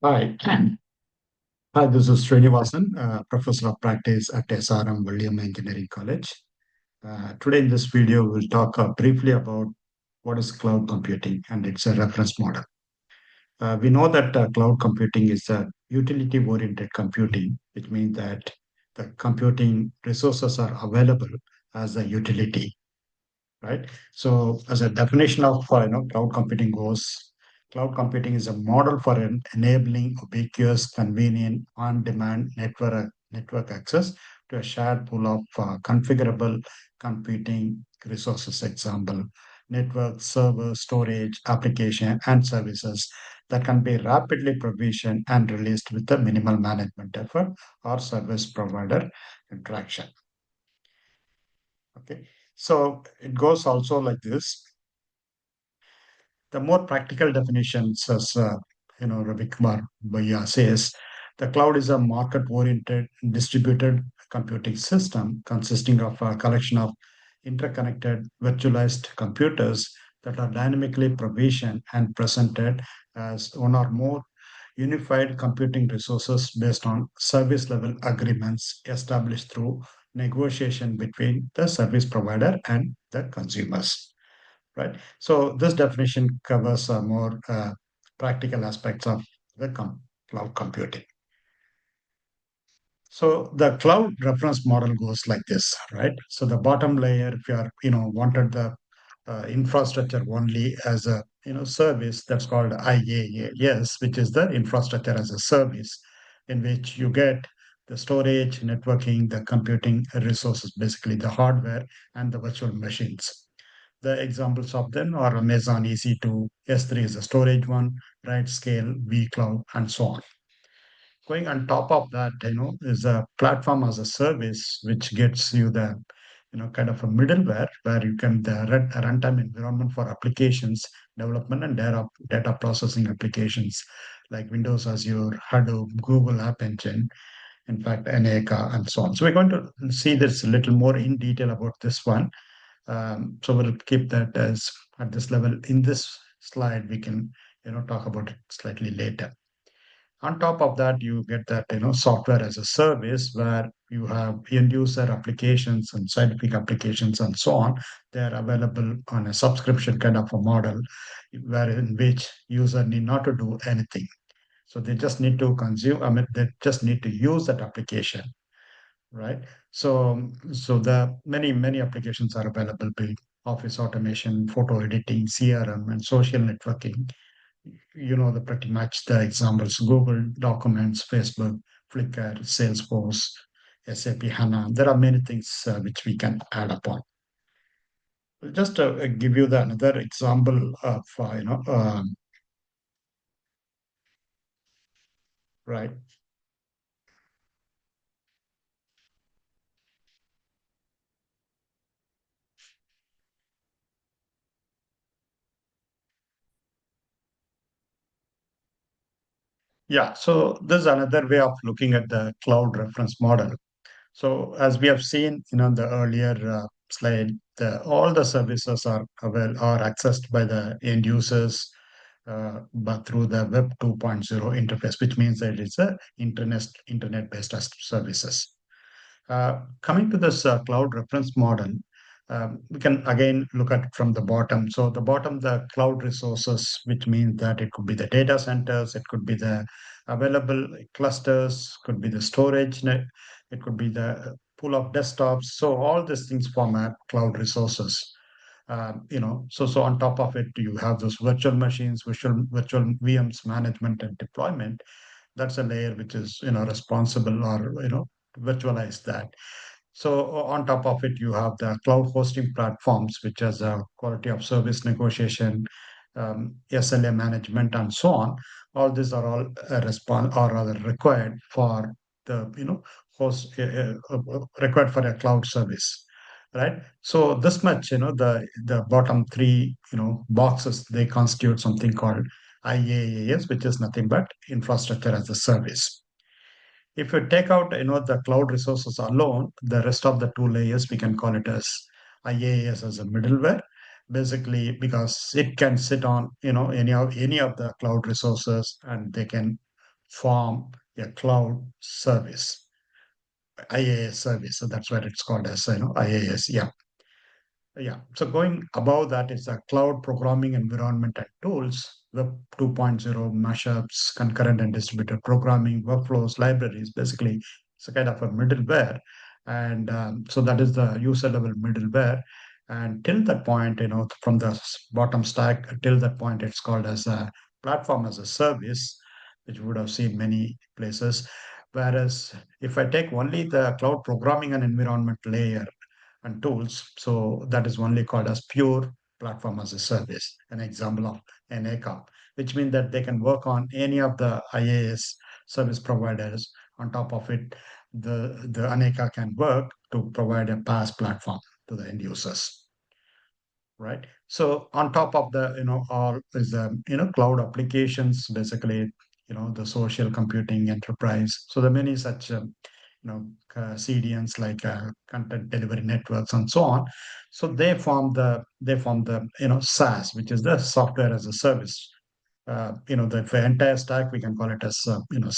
Hi. Hi, this is Srinivasan, Professor of Practice at SRM William Engineering College. Today in this video, we'll talk briefly about what is cloud computing and its a reference model. We know that cloud computing is a utility-oriented computing, which means that the computing resources are available as a utility, right? So, as a definition of cloud computing goes, cloud computing is a model for enabling ubiquitous, convenient, on-demand network access to a shared pool of configurable computing resources. Example: network, server, storage, application, and services that can be rapidly provisioned and released with a minimal management effort or service provider interaction. Okay, so it goes also like this. The more practical definitions, as Ravi Kumar Bhaiya says, the cloud is a market-oriented distributed computing system consisting of a collection of interconnected virtualized computers that are dynamically provisioned and presented as one or more unified computing resources based on service level agreements established through negotiation between the service provider and the consumers, right? So this definition covers more practical aspects of the cloud computing. So the cloud reference model goes like this, right? So the bottom layer, if you are, wanted the infrastructure only as a, service, that's called IaaS, which is the infrastructure as a service, in which you get the storage, networking, the computing resources, basically the hardware and the virtual machines. The examples of them are Amazon EC2, S3 is a storage one, RightScale, vCloud, and so on. Going on top of that, is a platform as a service, which gets you the, kind of a middleware where you can the runtime environment for applications development and data processing applications like Windows Azure, Hadoop, Google App Engine, in fact, Aneka, and so on. So we're going to see this a little more in detail about this one. So we'll keep that as at this level. In this slide, we can talk about it slightly later. On top of that, you get that software as a service where you have end user applications and scientific applications and so on. They are available on a subscription kind of a model, where in which user need not to do anything. So they just need to consume. I mean, they just need to use that application, right? So the many applications are available: be office automation, photo editing, CRM, and social networking. The pretty much the examples: Google Documents, Facebook, Flickr, Salesforce, SAP HANA. There are many things which we can add upon. Just give you the another example of right. Yeah, so there's another way of looking at the cloud reference model. So as we have seen, the earlier slide, all the services are accessed by the end users, but through the Web 2.0 interface, which means that it's a internet-based services. Coming to this cloud reference model, we can again look at it from the bottom. So the bottom, the cloud resources, which means that it could be the data centers, it could be the available clusters, could be the storage net, it could be the pool of desktops. So all these things form a cloud resources. So on top of it, you have those virtual machines, virtual VMs management and deployment. That's a layer which is responsible or virtualize that. So on top of it, you have the cloud hosting platforms, which has a quality of service negotiation, SLA management, and so on. All these are all respond or rather required for the host required for a cloud service, right? So this much, the bottom three boxes, they constitute something called IaaS, which is nothing but infrastructure as a service. If you take out, the cloud resources alone, the rest of the two layers, we can call it as IaaS as a middleware, basically because it can sit on, any of the cloud resources, and they can form a cloud service, IaaS service. So that's what it's called as, IaaS. Yeah. Yeah. So going above that is the cloud programming environment and tools, Web 2.0 mashups, concurrent and distributed programming, workflows, libraries. Basically, it's a kind of a middleware. And so that is the user level middleware. And till that point, from the bottom stack till that point, it's called as a platform as a service, which we would have seen many places. Whereas if I take only the cloud programming and environment layer, and tools. So that is only called as pure platform as a service, an example of an ACOM, which means that they can work on any of the IaaS service providers. On top of it, the Aneka can work to provide a PaaS platform to the end users, right? So on top of the, all is the, cloud applications, basically, the social computing enterprise. So there are many such, CDNs like content delivery networks and so on. So they form the, SaaS, which is the software as a service. The entire stack, we can call it as,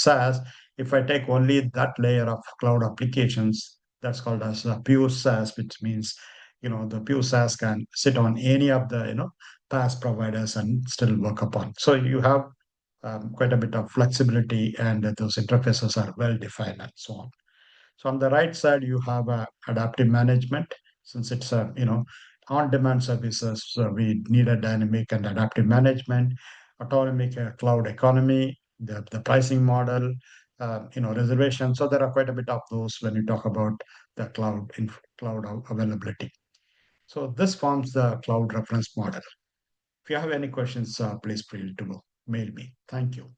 SaaS. If I take only that layer of cloud applications, that's called as pure SaaS, which means, the pure SaaS can sit on any of the, PaaS providers and still work upon. So you have quite a bit of flexibility, and those interfaces are well defined and so on. So on the right side, you have adaptive management. Since it's a, on-demand services, so we need a dynamic and adaptive management, autonomic cloud economy, the pricing model, reservation. So there are quite a bit of those when you talk about the cloud availability. So this forms the cloud reference model. If you have any questions, please feel to mail me. Thank you.